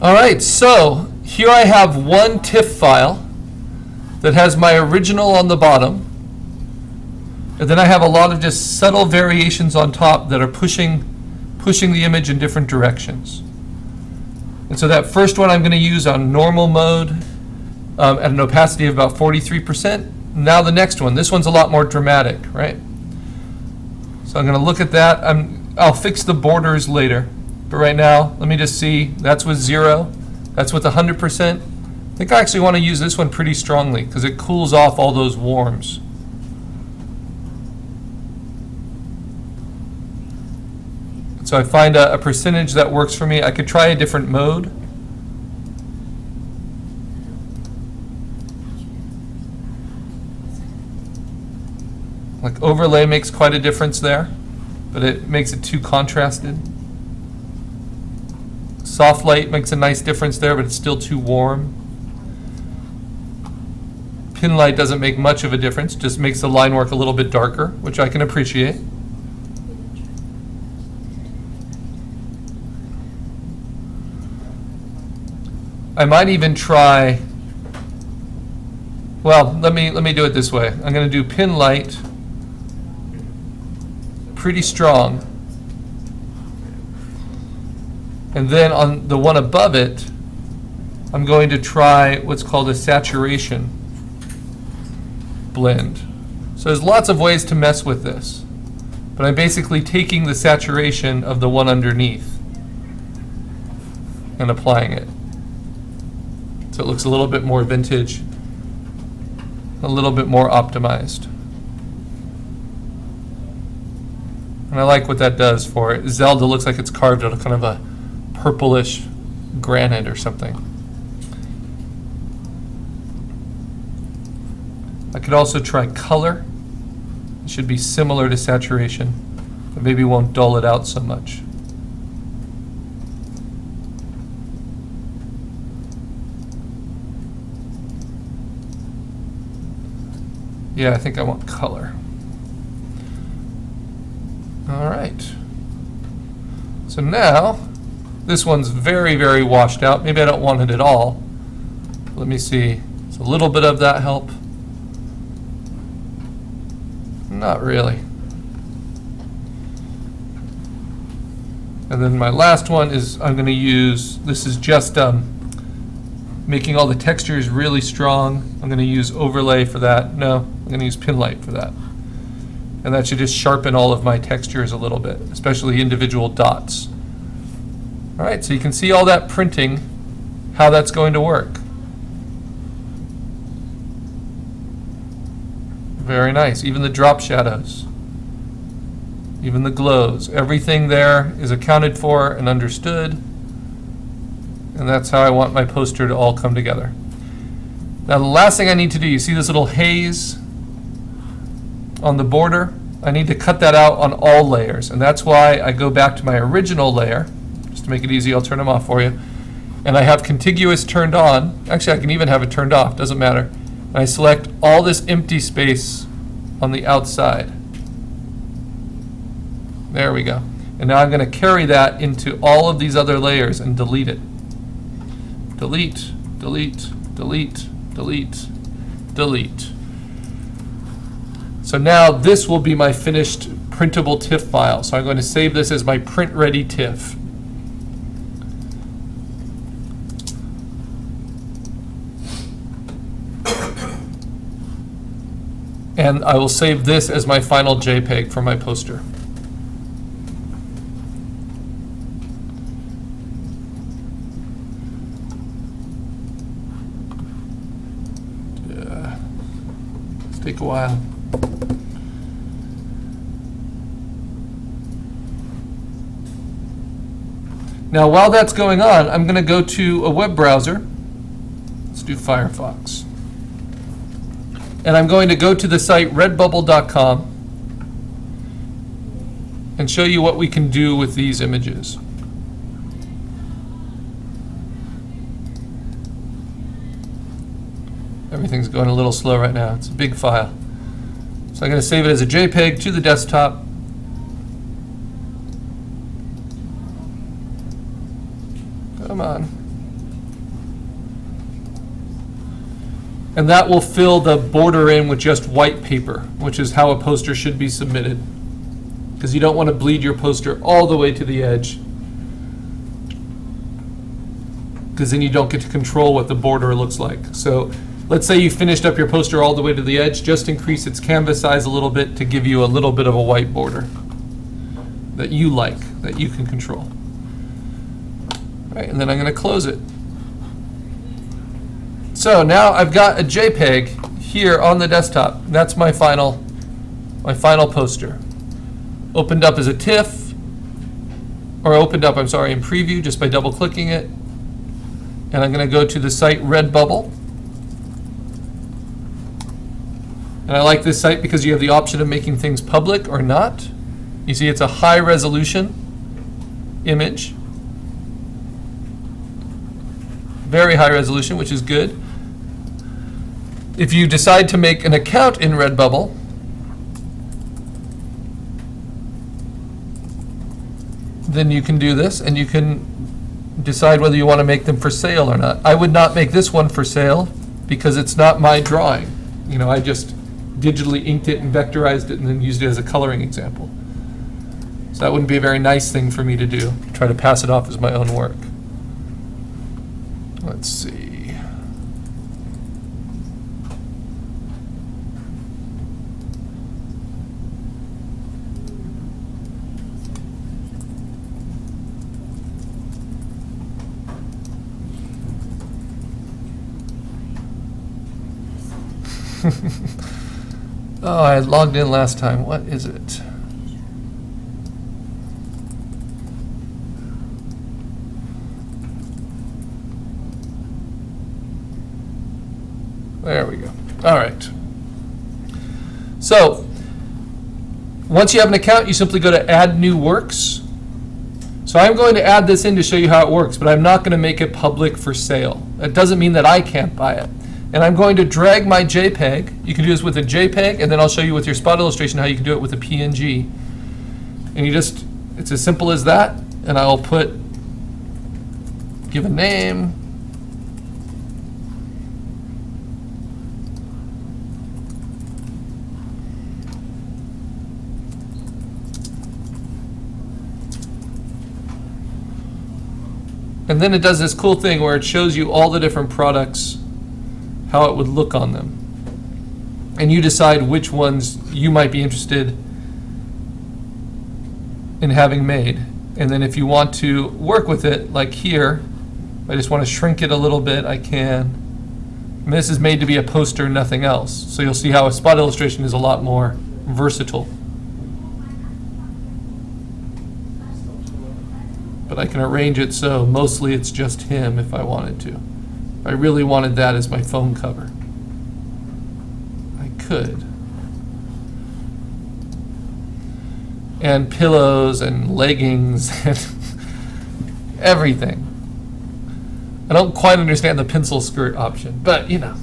All right, so here I have one TIFF file that has my original on the bottom, and then I have a lot of just subtle variations on top that are pushing the image in different directions. And so that first one I'm going to use on normal mode at an opacity of about 43%. Now the next one, this one's a lot more dramatic, right? So I'm going to look at that. I'll fix the borders later. But right now, let me just see. That's with 0. That's with 100%. I think I actually want to use this one pretty strongly because it cools off all those warms. So I find a percentage that works for me. I could try a different mode. Like overlay makes quite a difference there, but it makes it too contrasted. Soft light makes a nice difference there, but it's still too warm. Pin light doesn't make much of a difference, just makes the line work a little bit darker, which I can appreciate. I might even try, well, let me do it this way. I'm going to do pin light pretty strong. And then on the one above it, I'm going to try what's called a saturation blend. So there's lots of ways to mess with this, but I'm basically taking the saturation of the one underneath and applying it. So it looks a little bit more vintage, a little bit more optimized. And I like what that does for it. Zelda looks like it's carved out of kind of a purplish granite or something. I could also try color. It should be similar to saturation, but maybe won't dull it out so much. Yeah, I think I want color. All right. So now, this one's very, very washed out. Maybe I don't want it at all. Let me see. Does a little bit of that help? Not really. And then my last one is I'm going to use, this is just making all the textures really strong. I'm going to use overlay for that. No, I'm going to use pin light for that. And that should just sharpen all of my textures a little bit, especially individual dots. All right, so you can see all that printing, how that's going to work. Very nice. Even the drop shadows, even the glows, everything there is accounted for and understood. And that's how I want my poster to all come together. Now the last thing I need to do, you see this little haze on the border? I need to cut that out on all layers, and that's why I go back to my original layer. Just to make it easy, I'll turn them off for you. And I have contiguous turned on. Actually, I can even have it turned off, doesn't matter. And I select all this empty space on the outside. There we go. And now I'm going to carry that into all of these other layers and delete it. Delete, delete, delete, delete, delete. So now this will be my finished printable TIFF file. So I'm going to save this as my print ready TIFF. And I will save this as my final JPEG for my poster. Take a while. Now while that's going on, I'm going to go to a web browser. Let's do Firefox. And I'm going to go to the site redbubble.com and show you what we can do with these images. Everything's going a little slow right now. It's a big file. So I'm going to save it as a JPEG to the desktop. Come on. And that will fill the border in with just white paper, which is how a poster should be submitted. Because you don't want to bleed your poster all the way to the edge. Because then you don't get to control what the border looks like. So let's say you finished up your poster all the way to the edge, just increase its canvas size a little bit to give you a little bit of a white border that you like, that you can control. All right, and then I'm going to close it. So now I've got a JPEG here on the desktop. That's my final poster. Opened up as a TIFF, or opened up, I'm sorry, in preview just by double clicking it. And I'm going to go to the site Redbubble. And I like this site because you have the option of making things public or not. You see it's a high resolution image. Very high resolution, which is good. If you decide to make an account in Redbubble, then you can do this, and you can decide whether you want to make them for sale or not. I would not make this one for sale because it's not my drawing. You know, I just digitally inked it and vectorized it and then used it as a coloring example. So that wouldn't be a very nice thing for me to do, try to pass it off as my own work. Let's see. Oh, I had logged in last time. What is it? There we go. All right. So, once you have an account, you simply go to Add New Works. So I'm going to add this in to show you how it works, but I'm not going to make it public for sale. That doesn't mean that I can't buy it. And I'm going to drag my JPEG. You can do this with a JPEG, and then I'll show you with your spot illustration how you can do it with a PNG. And you just, it's as simple as that. And I'll give a name. And then it does this cool thing where it shows you all the different products, how it would look on them. And you decide which ones you might be interested in having made. And then if you want to work with it, like here, I just want to shrink it a little bit, I can. And this is made to be a poster, nothing else. So you'll see how a spot illustration is a lot more versatile. But I can arrange it so mostly it's just him if I wanted to. If I really wanted that as my phone cover, I could. And pillows and leggings and everything. I don't quite understand the pencil skirt option, but you know.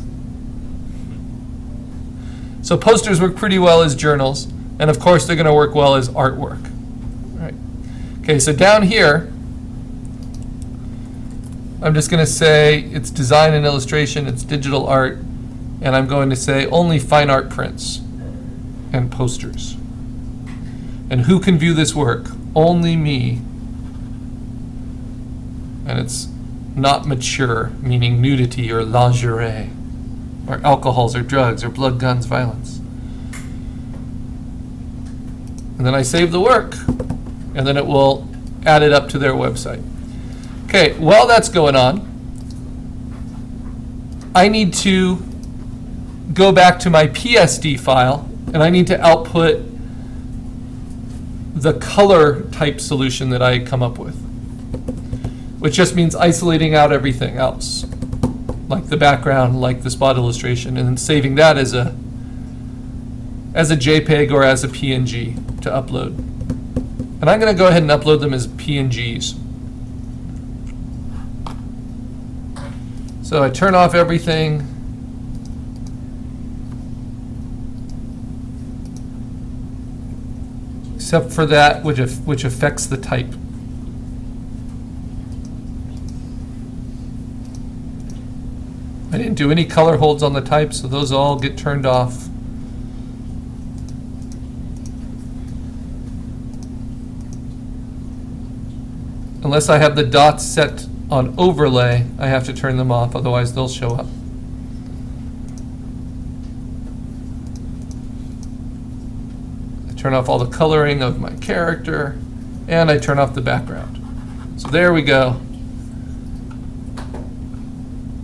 So posters work pretty well as journals, and of course they're going to work well as artwork. All right. Okay, so down here, I'm just going to say it's design and illustration, it's digital art, and I'm going to say only fine art prints and posters. And who can view this work? Only me. And it's not mature, meaning nudity or lingerie, or alcohols or drugs or blood, guns, violence. And then I save the work, and then it will add it up to their website. Okay, while that's going on, I need to go back to my PSD file, and I need to output the color type solution that I come up with, which just means isolating out everything else, like the background, like the spot illustration, and then saving that as a JPEG or as a PNG to upload. And I'm going to go ahead and upload them as PNGs. So I turn off everything. Except for that which affects the type. I didn't do any color holds on the type, so those all get turned off. Unless I have the dots set on overlay, I have to turn them off, otherwise they'll show up. I turn off all the coloring of my character, and I turn off the background. So there we go.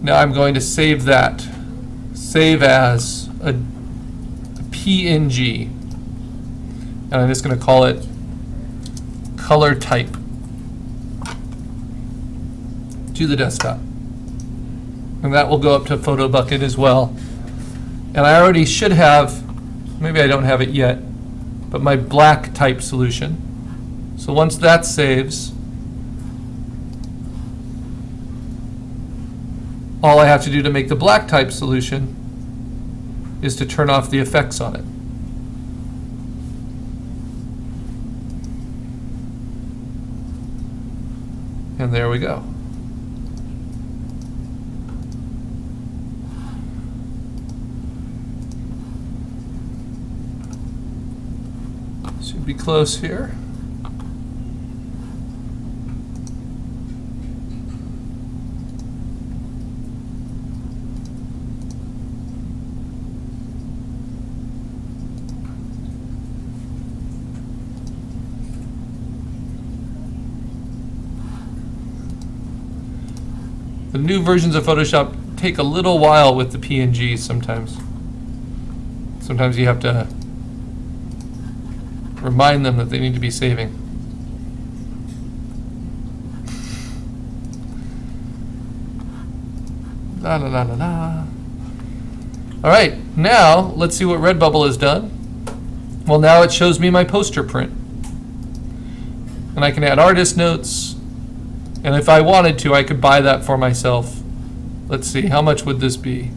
Now I'm going to save that. Save as a PNG. And I'm just going to call it color type to the desktop. And that will go up to Photo Bucket as well. And I already should have, maybe I don't have it yet, but my black type solution. So once that saves, all I have to do to make the black type solution is to turn off the effects on it. And there we go. Should be close here. The new versions of Photoshop take a little while with the PNGs sometimes. Sometimes you have to remind them that they need to be saving. La la la la la. All right, now let's see what Redbubble has done. Well, now it shows me my poster print. And I can add artist notes. And if I wanted to, I could buy that for myself. Let's see, how much would this be?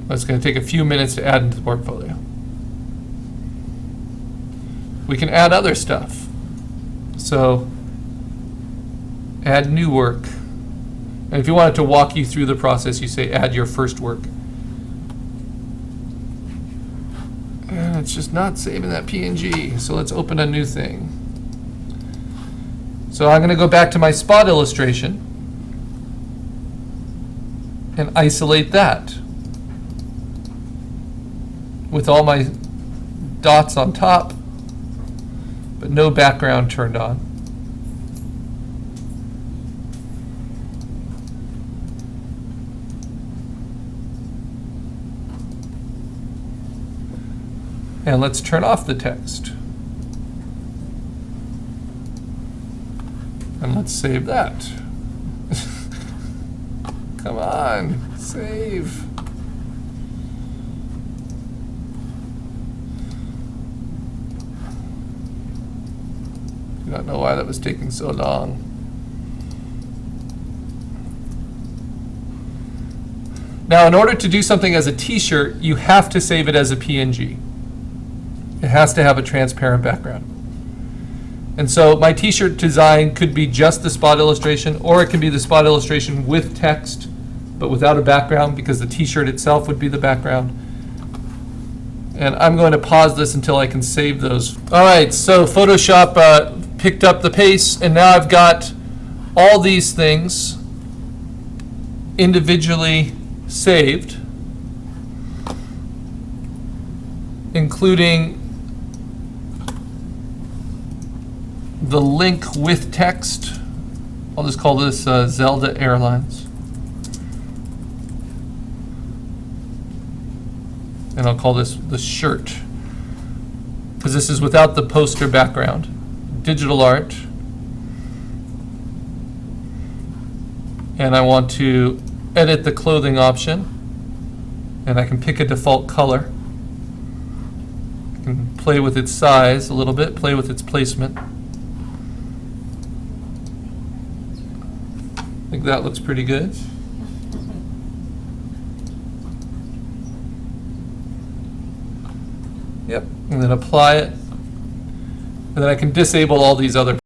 It's going to take a few minutes to add into the portfolio. We can add other stuff. So, add new work. And if you wanted to walk you through the process, you say add your first work. And it's just not saving that PNG, so let's open a new thing. So I'm going to go back to my spot illustration and isolate that with all my dots on top, but no background turned on. And let's turn off the text. And let's save that. Come on, save. I don't know why that was taking so long. Now, in order to do something as a t-shirt, you have to save it as a PNG. It has to have a transparent background. And so my t-shirt design could be just the spot illustration, or it can be the spot illustration with text, but without a background, because the t-shirt itself would be the background. And I'm going to pause this until I can save those. All right, so Photoshop picked up the pace, and now I've got all these things individually saved, including the link with text. I'll just call this Zelda Airlines. And I'll call this the shirt, because this is without the poster background. Digital art. And I want to edit the clothing option. And I can pick a default color. I can play with its size a little bit, play with its placement. I think that looks pretty good. Yep, and then apply it. And then I can disable all these other